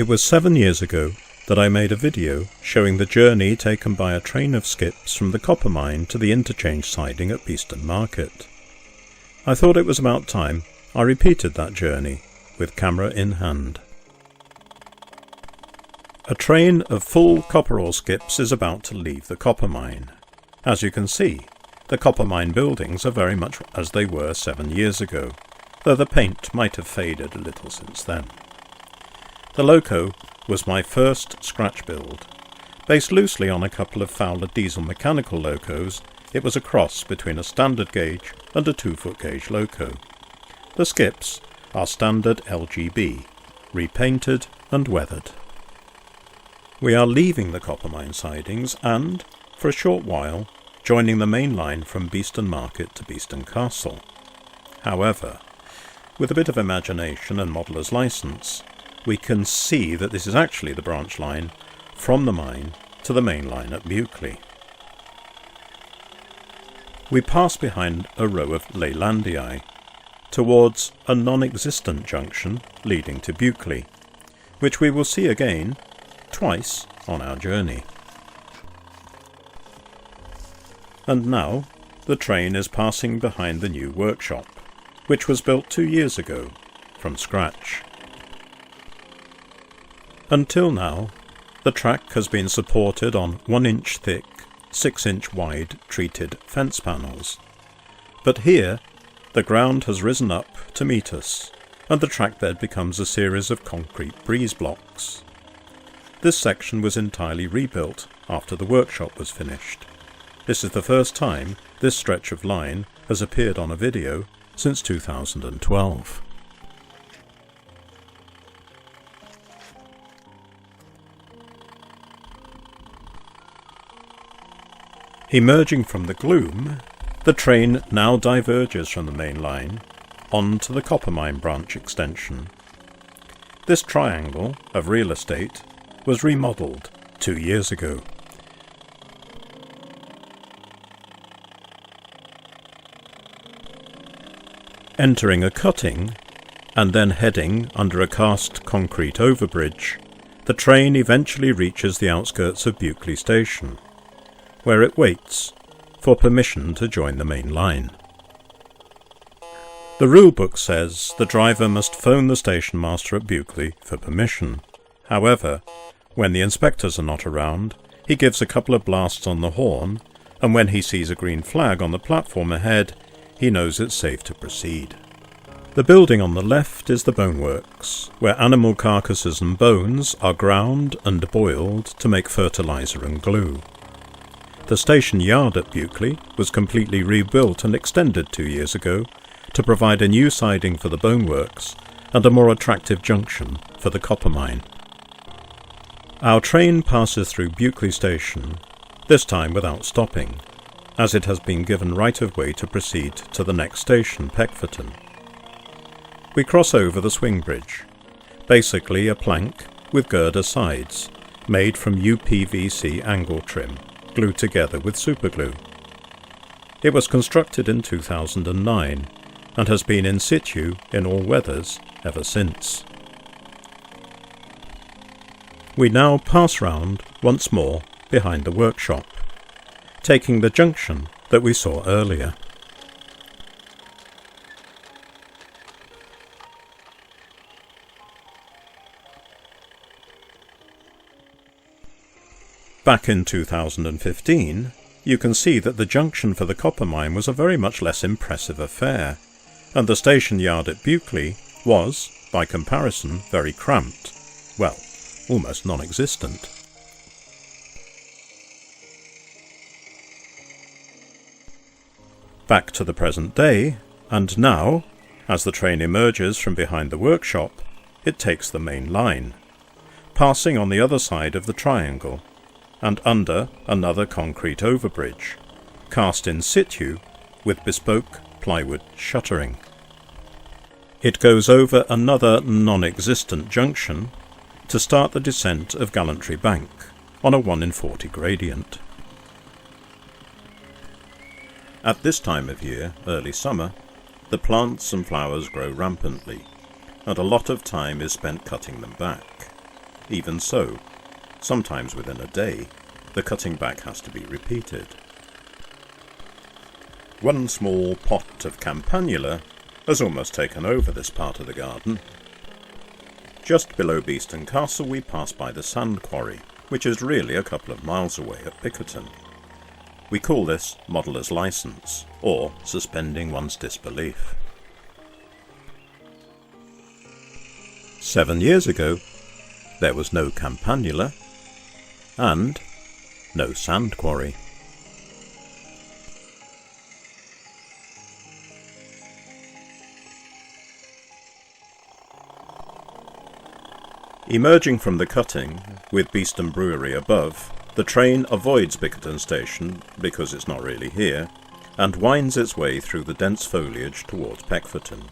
It was 7 years ago that I made a video showing the journey taken by a train of skips from the copper mine to the Interchange siding at Beeston Market. I thought it was about time I repeated that journey with camera in hand. A train of full copper ore skips is about to leave the copper mine. As you can see, the copper mine buildings are very much as they were 7 years ago, though the paint might have faded a little since then. The loco was my first scratch build. Based loosely on a couple of Fowler diesel mechanical locos, it was a cross between a standard gauge and a 2-foot gauge loco. The skips are standard LGB, repainted and weathered. We are leaving the copper mine sidings and, for a short while, joining the main line from Beeston Market to Beeston Castle. However, with a bit of imagination and modeller's license, we can see that this is actually the branch line from the mine to the main line at Buckley. We pass behind a row of Leylandii towards a non-existent junction leading to Buckley, which we will see again twice on our journey. And now the train is passing behind the new workshop, which was built 2 years ago from scratch. Until now, the track has been supported on 1-inch thick, 6-inch wide treated fence panels. But here, the ground has risen up to meet us, and the track bed becomes a series of concrete breeze blocks. This section was entirely rebuilt after the workshop was finished. This is the first time this stretch of line has appeared on a video since 2012. Emerging from the gloom, the train now diverges from the main line onto the copper mine branch extension. This triangle of real estate was remodelled 2 years ago. Entering a cutting and then heading under a cast concrete overbridge, the train eventually reaches the outskirts of Buckley Station, where it waits for permission to join the main line. The rulebook says the driver must phone the station master at Buckley for permission. However, when the inspectors are not around, he gives a couple of blasts on the horn, and when he sees a green flag on the platform ahead, he knows it's safe to proceed. The building on the left is the Boneworks, where animal carcasses and bones are ground and boiled to make fertilizer and glue. The station yard at Buckley was completely rebuilt and extended 2 years ago to provide a new siding for the Boneworks and a more attractive junction for the copper mine. Our train passes through Buckley Station, this time without stopping, as it has been given right of way to proceed to the next station, Peckforton. We cross over the swing bridge, basically a plank with girder sides, made from UPVC angle trim, glued together with superglue. It was constructed in 2009 and has been in situ in all weathers ever since. We now pass round once more behind the workshop, taking the junction that we saw earlier. Back in 2015, you can see that the junction for the copper mine was a very much less impressive affair, and the station yard at Buckley was, by comparison, very cramped. Well, almost non-existent. Back to the present day, and now, as the train emerges from behind the workshop, it takes the main line, passing on the other side of the triangle, and under another concrete overbridge, cast in situ with bespoke plywood shuttering. It goes over another non-existent junction to start the descent of Gallantry Bank on a 1 in 40 gradient. At this time of year, early summer, the plants and flowers grow rampantly, and a lot of time is spent cutting them back. Even so, sometimes within a day, the cutting back has to be repeated. One small pot of campanula has almost taken over this part of the garden. Just below Beeston Castle we pass by the sand quarry, which is really a couple of miles away at Peckforton. We call this modeller's license, or suspending one's disbelief. 7 years ago, there was no campanula and no sand quarry. Emerging from the cutting, with Beeston Brewery above, the train avoids Peckforton Station, because it's not really here, and winds its way through the dense foliage towards Peckforton.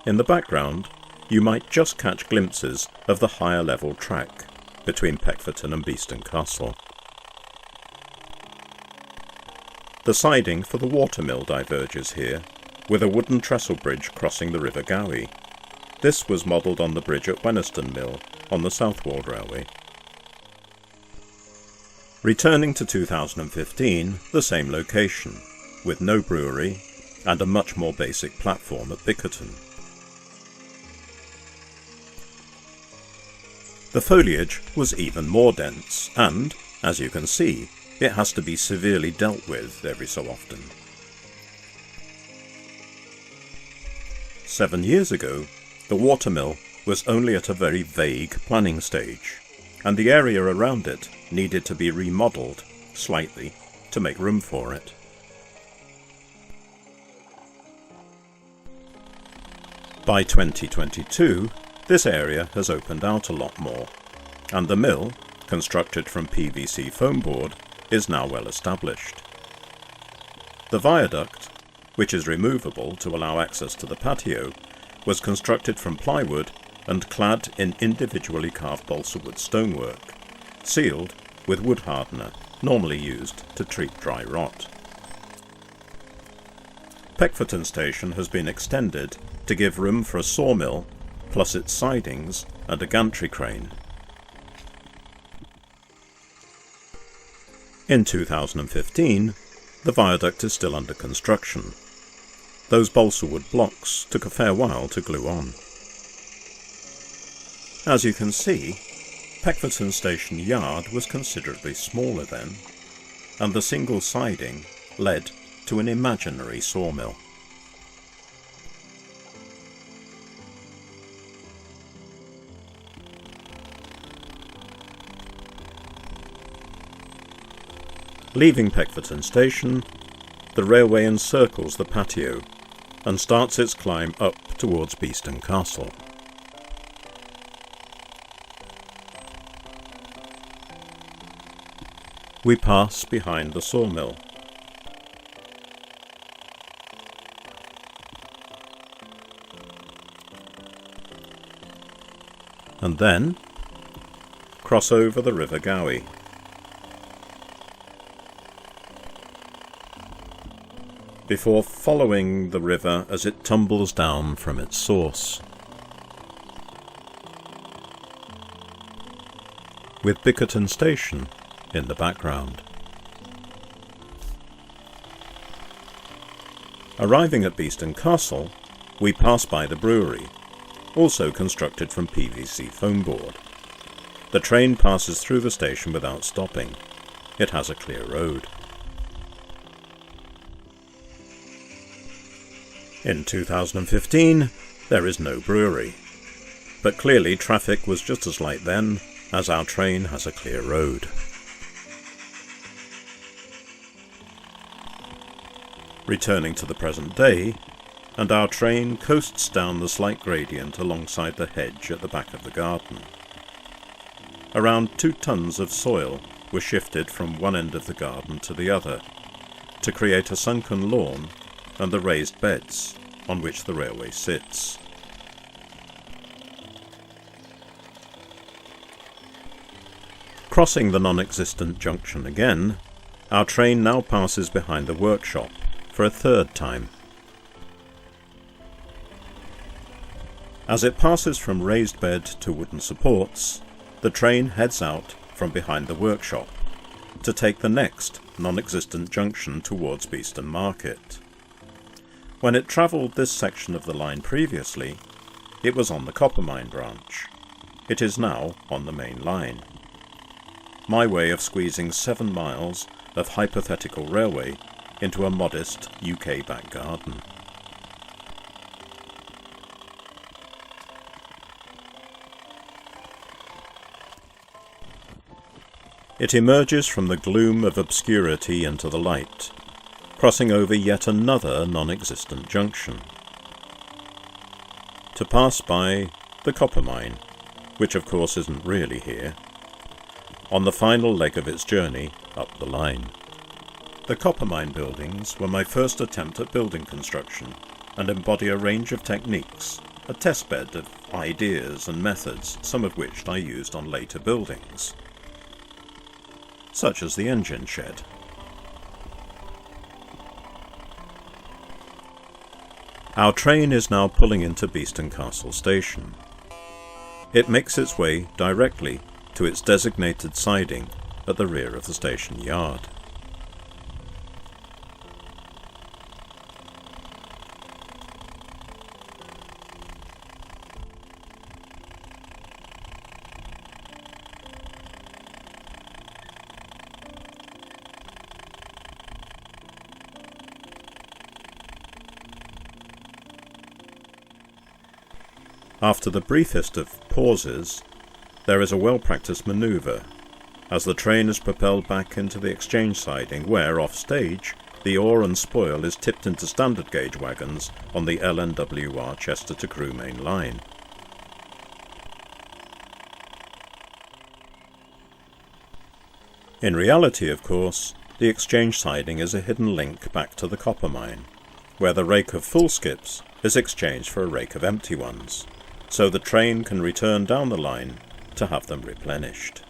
In the background, you might just catch glimpses of the higher level track between Peckforton and Beeston Castle. The siding for the watermill diverges here, with a wooden trestle bridge crossing the River Gowie. This was modelled on the bridge at Wenneston Mill on the Southwold Railway. Returning to 2015, the same location, with no brewery and a much more basic platform at Peckforton. The foliage was even more dense and, as you can see, it has to be severely dealt with every so often. 7 years ago, the watermill was only at a very vague planning stage, and the area around it needed to be remodelled slightly to make room for it. By 2022, this area has opened out a lot more, and the mill, constructed from PVC foam board, is now well established. The viaduct, which is removable to allow access to the patio, was constructed from plywood and clad in individually carved balsa wood stonework, sealed with wood hardener, normally used to treat dry rot. Peckforton Station has been extended to give room for a sawmill, plus its sidings and a gantry crane. In 2015, the viaduct is still under construction. Those balsa wood blocks took a fair while to glue on. As you can see, Peckforton Station Yard was considerably smaller then, and the single siding led to an imaginary sawmill. Leaving Peckforton Station, the railway encircles the patio and starts its climb up towards Beeston Castle. We pass behind the sawmill. And then cross over the River Gowie. Before following the river as it tumbles down from its source. With Peckforton Station in the background. Arriving at Beeston Castle, we pass by the brewery, also constructed from PVC foam board. The train passes through the station without stopping. It has a clear road. In 2015, there is no brewery, but clearly traffic was just as light then, as our train has a clear road. Returning to the present day, and our train coasts down the slight gradient alongside the hedge at the back of the garden. Around 2 tons of soil were shifted from one end of the garden to the other, to create a sunken lawn and the raised beds on which the railway sits. Crossing the non-existent junction again, our train now passes behind the workshop for a 3rd time. As it passes from raised bed to wooden supports, the train heads out from behind the workshop to take the next non-existent junction towards Beeston Market. When it travelled this section of the line previously, it was on the Coppermine branch. It is now on the main line. My way of squeezing 7 miles of hypothetical railway into a modest UK back garden. It emerges from the gloom of obscurity into the light, crossing over yet another non-existent junction, to pass by the Coppermine, which of course isn't really here, on the final leg of its journey up the line. The Coppermine buildings were my first attempt at building construction and embody a range of techniques, a testbed of ideas and methods, some of which I used on later buildings, such as the engine shed. Our train is now pulling into Beeston Castle Station. It makes its way directly to its designated siding at the rear of the station yard. After the briefest of pauses, there is a well-practiced manoeuvre, as the train is propelled back into the exchange siding where, off-stage, the ore and spoil is tipped into standard gauge wagons on the LNWR Chester to Crewe main line. In reality, of course, the exchange siding is a hidden link back to the Coppermine, where the rake of full skips is exchanged for a rake of empty ones, so the train can return down the line to have them replenished.